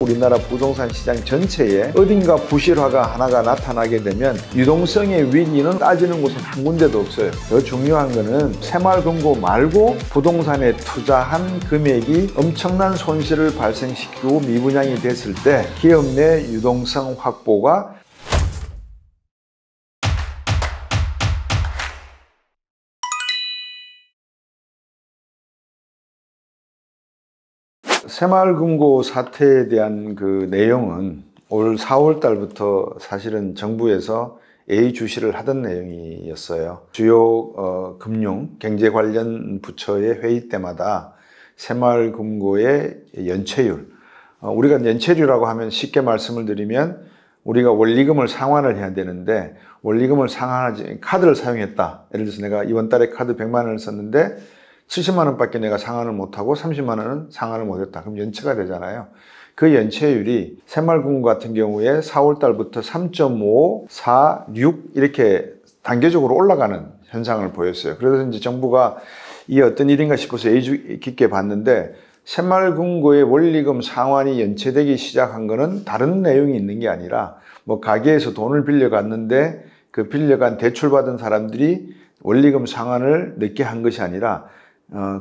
우리나라 부동산 시장 전체에 어딘가 부실화가 하나가 나타나게 되면 유동성의 위기는 따지는 곳은 한 군데도 없어요. 더 중요한 거는 새마을금고 말고 부동산에 투자한 금액이 엄청난 손실을 발생시키고 미분양이 됐을 때 기업 내 유동성 확보가 새마을금고 사태에 대한 그 내용은 올 4월 달부터 사실은 정부에서 예의주시를 하던 내용이었어요. 주요 금융, 경제 관련 부처의 회의 때마다 새마을금고의 연체율, 우리가 연체율이라고 하면 쉽게 말씀을 드리면 우리가 원리금을 상환을 해야 되는데 원리금을 상환하지 카드를 사용했다. 예를 들어서 내가 이번 달에 카드 100만 원을 썼는데 70만 원밖에 내가 상환을 못하고 30만 원은 상환을 못했다. 그럼 연체가 되잖아요. 그 연체율이 새마을금고 같은 경우에 4월 달부터 3.5, 4, 6 이렇게 단계적으로 올라가는 현상을 보였어요. 그래서 이제 정부가 이게 어떤 일인가 싶어서 예의 깊게 봤는데 새마을금고의 원리금 상환이 연체되기 시작한 거는 다른 내용이 있는 게 아니라 뭐 가게에서 돈을 빌려갔는데 그 빌려간 대출받은 사람들이 원리금 상환을 늦게 한 것이 아니라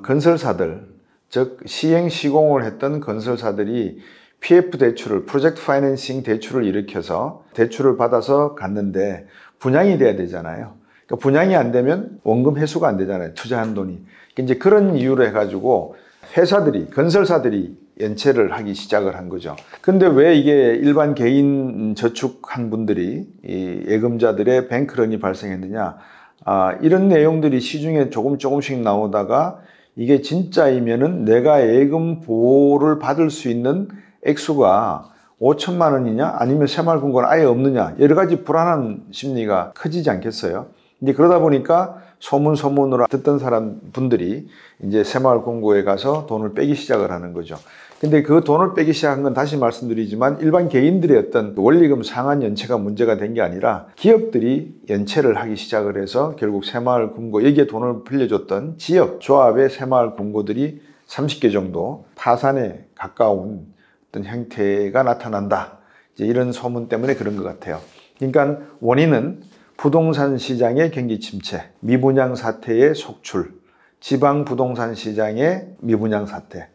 건설사들, 즉 시행 시공을 했던 건설사들이 PF 대출을, 프로젝트 파이낸싱 대출을 일으켜서 대출을 받아서 갔는데 분양이 돼야 되잖아요. 그러니까 분양이 안 되면 원금 회수가 안 되잖아요. 투자한 돈이. 이제 그런 이유로 해가지고 회사들이, 건설사들이 연체를 하기 시작을 한 거죠. 근데 왜 이게 일반 개인 저축한 분들이 이 예금자들의 뱅크런이 발생했느냐? 이런 내용들이 시중에 조금씩 나오다가 이게 진짜이면은 내가 예금 보호를 받을 수 있는 액수가 5천만 원이냐 아니면 새마을금고는 아예 없느냐 여러 가지 불안한 심리가 커지지 않겠어요? 이제 그러다 보니까 소문으로 듣던 분들이 이제 새마을금고에 가서 돈을 빼기 시작을 하는 거죠. 근데 그 돈을 빼기 시작한 건 다시 말씀드리지만 일반 개인들의 어떤 원리금 상환 연체가 문제가 된 게 아니라 기업들이 연체를 하기 시작을 해서 결국 새마을금고 여기에 돈을 빌려줬던 지역 조합의 새마을금고들이 30개 정도 파산에 가까운 어떤 형태가 나타난다. 이제 이런 소문 때문에 그런 것 같아요. 그러니까 원인은 부동산 시장의 경기 침체, 미분양 사태의 속출, 지방 부동산 시장의 미분양 사태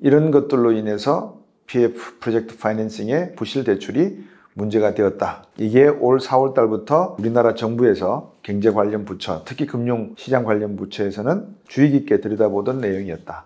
이런 것들로 인해서 PF 프로젝트 파이낸싱의 부실 대출이 문제가 되었다. 이게 올 4월 달부터 우리나라 정부에서 경제 관련 부처, 특히 금융시장 관련 부처에서는 주의 깊게 들여다보던 내용이었다.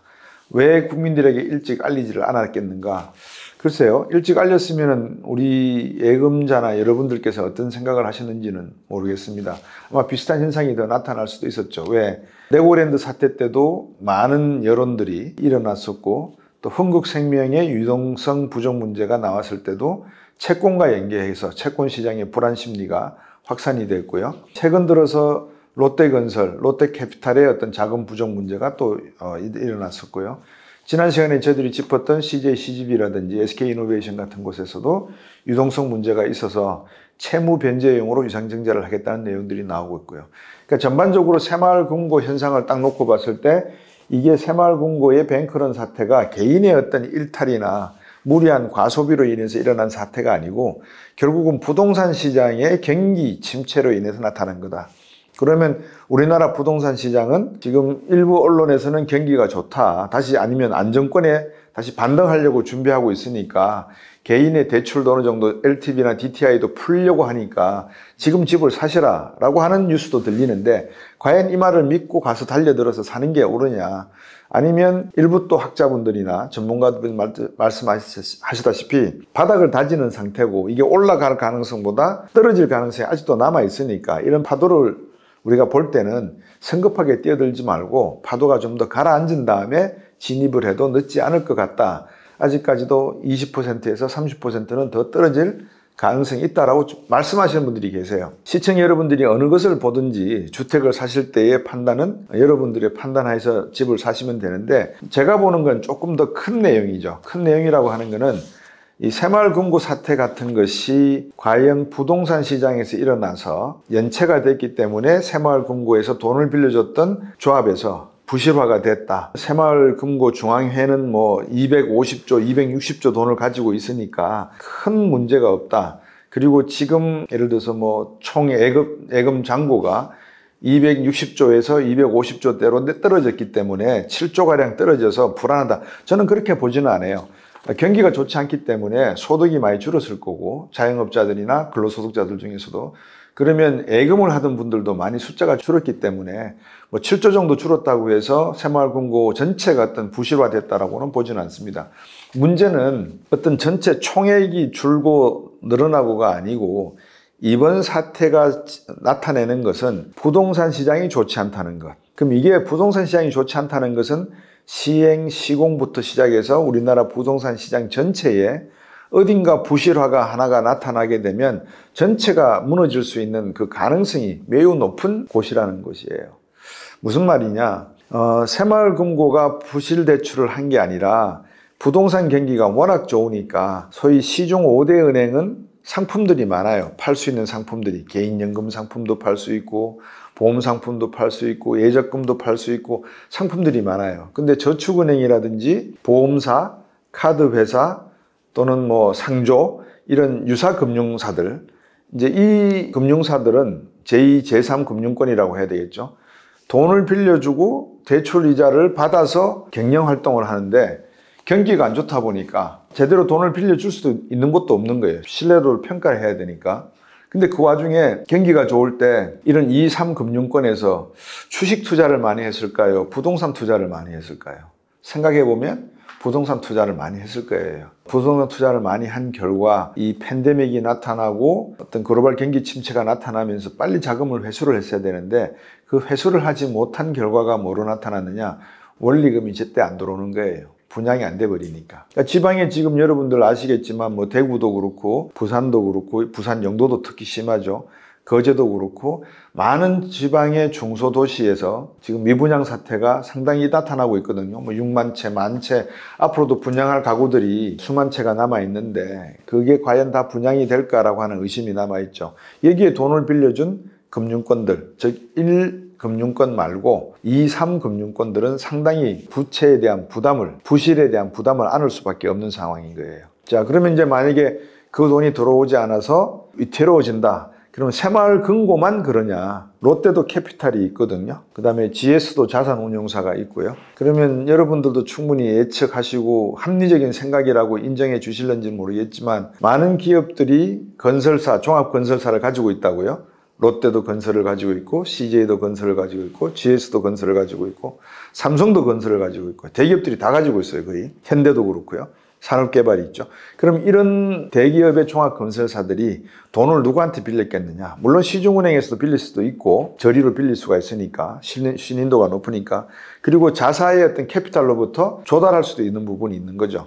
왜 국민들에게 일찍 알리지를 않았겠는가? 글쎄요, 일찍 알렸으면 우리 예금자나 여러분들께서 어떤 생각을 하셨는지는 모르겠습니다. 아마 비슷한 현상이 더 나타날 수도 있었죠. 왜? 레고랜드 사태 때도 많은 여론들이 일어났었고 또 흥국생명의 유동성 부족 문제가 나왔을 때도 채권과 연계해서 채권 시장의 불안 심리가 확산이 됐고요. 최근 들어서 롯데건설, 롯데캐피탈의 어떤 자금 부족 문제가 또 일어났었고요. 지난 시간에 저희들이 짚었던 CJ CGV라든지 SK이노베이션 같은 곳에서도 유동성 문제가 있어서 채무 변제용으로 유상증자를 하겠다는 내용들이 나오고 있고요. 그러니까 전반적으로 새마을금고 현상을 딱 놓고 봤을 때 이게 새마을금고의 뱅크런 사태가 개인의 어떤 일탈이나 무리한 과소비로 인해서 일어난 사태가 아니고 결국은 부동산 시장의 경기 침체로 인해서 나타난 거다. 그러면 우리나라 부동산 시장은 지금 일부 언론에서는 경기가 좋다. 다시 아니면 안정권에 다시 반등하려고 준비하고 있으니까 개인의 대출도 어느 정도 LTV나 DTI도 풀려고 하니까 지금 집을 사시라 라고 하는 뉴스도 들리는데 과연 이 말을 믿고 가서 달려들어서 사는 게 옳으냐. 아니면 일부 또 학자분들이나 전문가들 말씀하시다시피 바닥을 다지는 상태고 이게 올라갈 가능성보다 떨어질 가능성이 아직도 남아있으니까 이런 파도를 우리가 볼 때는 성급하게 뛰어들지 말고 파도가 좀 더 가라앉은 다음에 진입을 해도 늦지 않을 것 같다. 아직까지도 20%에서 30%는 더 떨어질 가능성이 있다라고 말씀하시는 분들이 계세요. 시청자 여러분들이 어느 것을 보든지 주택을 사실 때의 판단은 여러분들의 판단하에서 집을 사시면 되는데 제가 보는 건 조금 더 큰 내용이죠. 큰 내용이라고 하는 거는 이 새마을금고 사태 같은 것이 과연 부동산 시장에서 일어나서 연체가 됐기 때문에 새마을금고에서 돈을 빌려줬던 조합에서 부실화가 됐다. 새마을금고 중앙회는 뭐 250조, 260조 돈을 가지고 있으니까 큰 문제가 없다. 그리고 지금 예를 들어서 뭐 총 예금 잔고가 260조에서 250조대로 떨어졌기 때문에 7조가량 떨어져서 불안하다. 저는 그렇게 보지는 않아요. 경기가 좋지 않기 때문에 소득이 많이 줄었을 거고 자영업자들이나 근로소득자들 중에서도 그러면 예금을 하던 분들도 많이 숫자가 줄었기 때문에 뭐 7조 정도 줄었다고 해서 새마을금고 전체가 어떤 부실화됐다라고는 보지는 않습니다. 문제는 어떤 전체 총액이 줄고 늘어나고가 아니고 이번 사태가 나타내는 것은 부동산 시장이 좋지 않다는 것. 그럼 이게 부동산 시장이 좋지 않다는 것은 시행, 시공부터 시작해서 우리나라 부동산 시장 전체에 어딘가 부실화가 하나가 나타나게 되면 전체가 무너질 수 있는 그 가능성이 매우 높은 곳이라는 것이에요. 무슨 말이냐? 새마을금고가 부실대출을 한 게 아니라 부동산 경기가 워낙 좋으니까 소위 시중 5대 은행은 상품들이 많아요. 팔 수 있는 상품들이 개인연금 상품도 팔 수 있고 보험 상품도 팔 수 있고 예적금도 팔 수 있고 상품들이 많아요. 근데 저축은행이라든지 보험사, 카드회사 또는 뭐 상조 이런 유사 금융사들 이제 이 금융사들은 제2, 제3 금융권이라고 해야 되겠죠. 돈을 빌려주고 대출 이자를 받아서 경영 활동을 하는데 경기가 안 좋다 보니까 제대로 돈을 빌려줄 수도 있는 것도 없는 거예요. 신뢰도를 평가를 해야 되니까. 근데 그 와중에 경기가 좋을 때 이런 2, 3 금융권에서 주식 투자를 많이 했을까요? 부동산 투자를 많이 했을까요? 생각해 보면 부동산 투자를 많이 했을 거예요. 부동산 투자를 많이 한 결과 이 팬데믹이 나타나고 어떤 글로벌 경기 침체가 나타나면서 빨리 자금을 회수를 했어야 되는데 그 회수를 하지 못한 결과가 뭐로 나타났느냐? 원리금이 제때 안 들어오는 거예요. 분양이 안 돼 버리니까. 그러니까 지방에 지금 여러분들 아시겠지만 뭐 대구도 그렇고 부산도 그렇고 부산 영도도 특히 심하죠. 거제도 그렇고 많은 지방의 중소도시에서 지금 미분양 사태가 상당히 나타나고 있거든요. 뭐 6만 채, 만 채, 앞으로도 분양할 가구들이 수만 채가 남아있는데 그게 과연 다 분양이 될까라고 하는 의심이 남아있죠. 여기에 돈을 빌려준 금융권들, 즉 1금융권 말고 2, 3금융권들은 상당히 부채에 대한 부담을, 부실에 대한 부담을 안을 수밖에 없는 상황인 거예요. 자, 그러면 이제 만약에 그 돈이 들어오지 않아서 위태로워진다. 그러면 새마을금고만 그러냐? 롯데도 캐피탈이 있거든요. 그 다음에 GS도 자산운용사가 있고요. 그러면 여러분들도 충분히 예측하시고 합리적인 생각이라고 인정해 주실런지는 모르겠지만 많은 기업들이 건설사, 종합건설사를 가지고 있다고요. 롯데도 건설을 가지고 있고 CJ도 건설을 가지고 있고 GS도 건설을 가지고 있고 삼성도 건설을 가지고 있고 대기업들이 다 가지고 있어요. 거의 현대도 그렇고요. 산업개발이 있죠. 그럼 이런 대기업의 종합건설사들이 돈을 누구한테 빌렸겠느냐? 물론 시중은행에서도 빌릴 수도 있고 저리로 빌릴 수가 있으니까 신인도가 높으니까 그리고 자사의 어떤 캐피탈로부터 조달할 수도 있는 부분이 있는 거죠.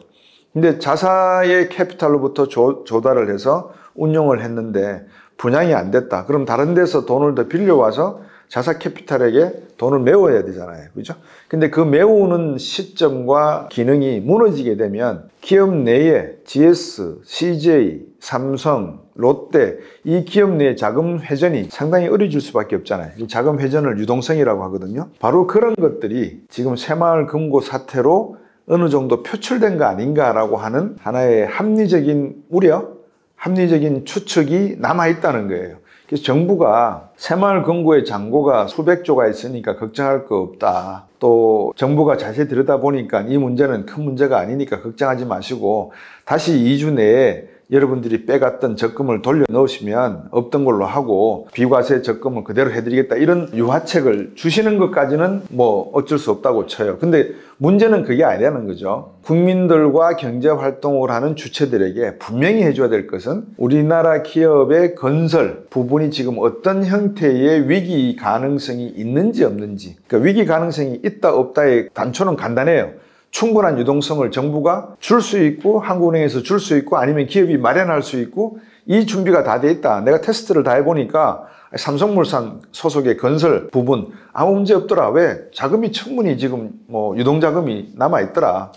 근데 자사의 캐피탈로부터 조달을 해서 운용을 했는데 분양이 안 됐다. 그럼 다른 데서 돈을 더 빌려와서 자사 캐피탈에게 돈을 메워야 되잖아요. 그죠? 근데 그 메우는 시점과 기능이 무너지게 되면 기업 내에 GS, CJ, 삼성, 롯데 이 기업 내의 자금 회전이 상당히 어려질 수밖에 없잖아요. 이 자금 회전을 유동성이라고 하거든요. 바로 그런 것들이 지금 새마을금고 사태로 어느 정도 표출된 거 아닌가라고 하는 하나의 합리적인 우려, 합리적인 추측이 남아있다는 거예요. 그래서 정부가 새마을금고의 잔고가 수백조가 있으니까 걱정할 거 없다. 또 정부가 자세히 들여다보니까 이 문제는 큰 문제가 아니니까 걱정하지 마시고 다시 2주 내에 여러분들이 빼갔던 적금을 돌려 넣으시면 없던 걸로 하고 비과세 적금을 그대로 해드리겠다 이런 유화책을 주시는 것까지는 뭐 어쩔 수 없다고 쳐요. 근데 문제는 그게 아니라는 거죠. 국민들과 경제활동을 하는 주체들에게 분명히 해줘야 될 것은 우리나라 기업의 건설 부분이 지금 어떤 형태의 위기 가능성이 있는지 없는지, 그러니까 위기 가능성이 있다 없다의 단초는 간단해요. 충분한 유동성을 정부가 줄 수 있고 한국은행에서 줄 수 있고 아니면 기업이 마련할 수 있고 이 준비가 다 돼 있다. 내가 테스트를 다 해보니까 삼성물산 소속의 건설 부분 아무 문제 없더라. 왜? 자금이 충분히 지금 뭐 유동자금이 남아있더라.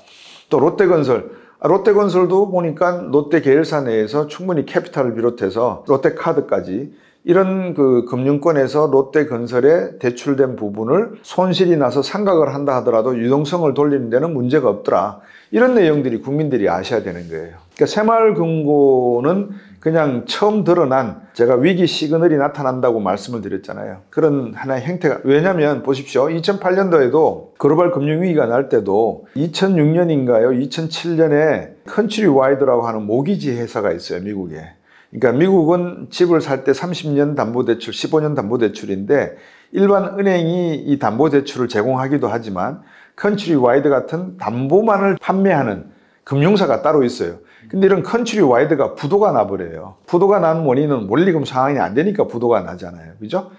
또 롯데건설, 롯데건설도 보니까 롯데 계열사 내에서 충분히 캐피탈을 비롯해서 롯데카드까지 이런 그 금융권에서 롯데건설에 대출된 부분을 손실이 나서 상각을 한다 하더라도 유동성을 돌리는 데는 문제가 없더라. 이런 내용들이 국민들이 아셔야 되는 거예요. 그러니까 새마을금고는 그냥 처음 드러난 제가 위기 시그널이 나타난다고 말씀을 드렸잖아요. 그런 하나의 형태가, 왜냐하면 보십시오. 2008년도에도 글로벌 금융위기가 날 때도 2006년인가요? 2007년에 컨트리와이드라고 하는 모기지 회사가 있어요. 미국에. 그러니까 미국은 집을 살 때 30년 담보대출, 15년 담보대출인데 일반 은행이 이 담보대출을 제공하기도 하지만 컨트리와이드 같은 담보만을 판매하는 금융사가 따로 있어요. 근데 이런 컨트리와이드가 부도가 나버려요. 부도가 난 원인은 원리금 상환이 안 되니까 부도가 나잖아요. 그죠?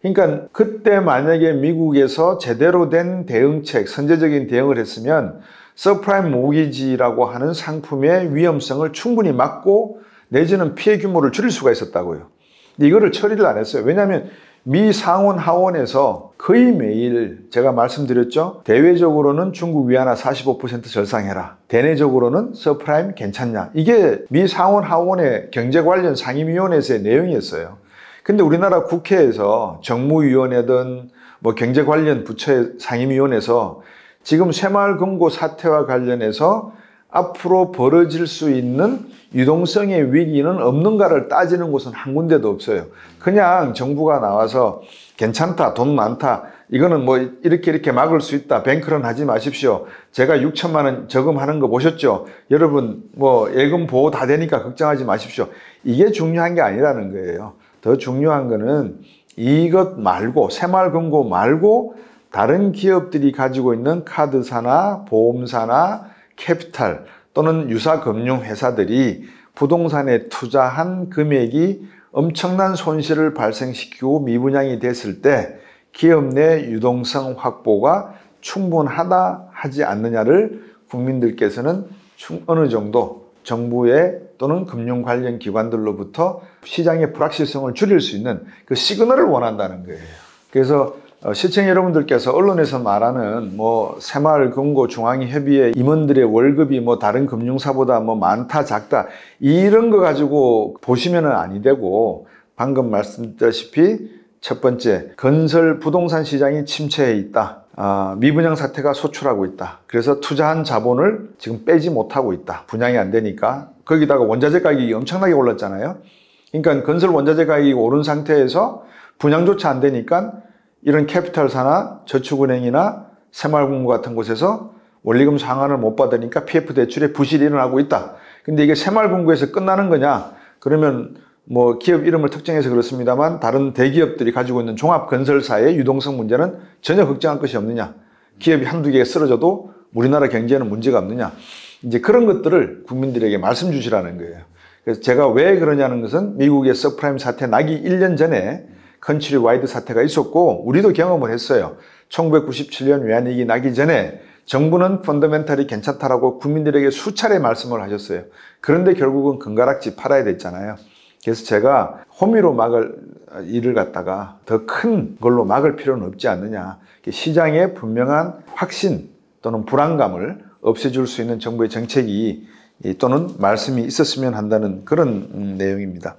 그러니까 그때 만약에 미국에서 제대로 된 대응책, 선제적인 대응을 했으면 서프라임 모기지라고 하는 상품의 위험성을 충분히 막고 내지는 피해 규모를 줄일 수가 있었다고요. 근데 이거를 처리를 안 했어요. 왜냐하면 미 상원 하원에서 거의 매일 제가 말씀드렸죠. 대외적으로는 중국 위안화 45% 절상해라. 대내적으로는 서프라임 괜찮냐. 이게 미 상원 하원의 경제 관련 상임위원회에서의 내용이었어요. 근데 우리나라 국회에서 정무위원회든 뭐 경제 관련 부처의 상임위원회에서 지금 새마을금고 사태와 관련해서 앞으로 벌어질 수 있는 유동성의 위기는 없는가를 따지는 곳은 한 군데도 없어요. 그냥 정부가 나와서 괜찮다, 돈 많다, 이거는 뭐 이렇게 막을 수 있다, 뱅크런 하지 마십시오. 제가 6천만 원 저금하는 거 보셨죠? 여러분 뭐 예금 보호 다 되니까 걱정하지 마십시오. 이게 중요한 게 아니라는 거예요. 더 중요한 거는 이것 말고, 새마을금고 말고 다른 기업들이 가지고 있는 카드사나 보험사나 캐피탈 또는 유사 금융회사들이 부동산에 투자한 금액이 엄청난 손실을 발생시키고 미분양이 됐을 때 기업 내 유동성 확보가 충분하다 하지 않느냐를 국민들께서는 어느 정도 정부의 또는 금융 관련 기관들로부터 시장의 불확실성을 줄일 수 있는 그 시그널을 원한다는 거예요. 그래서 시청 여러분들께서 언론에서 말하는 뭐 새마을금고 중앙협의회 임원들의 월급이 뭐 다른 금융사보다 뭐 많다 작다 이런 거 가지고 보시면은 아니 되고, 방금 말씀드렸다시피 첫 번째, 건설 부동산 시장이 침체해 있다. 미분양 사태가 소출하고 있다. 그래서 투자한 자본을 지금 빼지 못하고 있다. 분양이 안 되니까. 거기다가 원자재 가격이 엄청나게 올랐잖아요. 그러니까 건설 원자재 가격이 오른 상태에서 분양조차 안 되니까 이런 캐피탈사나 저축은행이나 새마을금고 같은 곳에서 원리금 상환을 못 받으니까 PF 대출에 부실이 일어나고 있다. 근데 이게 새마을금고에서 끝나는 거냐? 그러면 뭐 기업 이름을 특정해서 그렇습니다만 다른 대기업들이 가지고 있는 종합건설사의 유동성 문제는 전혀 걱정할 것이 없느냐? 기업이 한두 개 쓰러져도 우리나라 경제에는 문제가 없느냐? 이제 그런 것들을 국민들에게 말씀 주시라는 거예요. 그래서 제가 왜 그러냐는 것은 미국의 서프라임 사태 나기 1년 전에 컨트리와이드 사태가 있었고 우리도 경험을 했어요. 1997년 외환위기 나기 전에 정부는 펀더멘털이 괜찮다라고 국민들에게 수차례 말씀을 하셨어요. 그런데 결국은 금가락지 팔아야 됐잖아요. 그래서 제가 호미로 막을 일을 갖다가 더 큰 걸로 막을 필요는 없지 않느냐. 시장에 분명한 확신 또는 불안감을 없애줄 수 있는 정부의 정책이 또는 말씀이 있었으면 한다는 그런 내용입니다.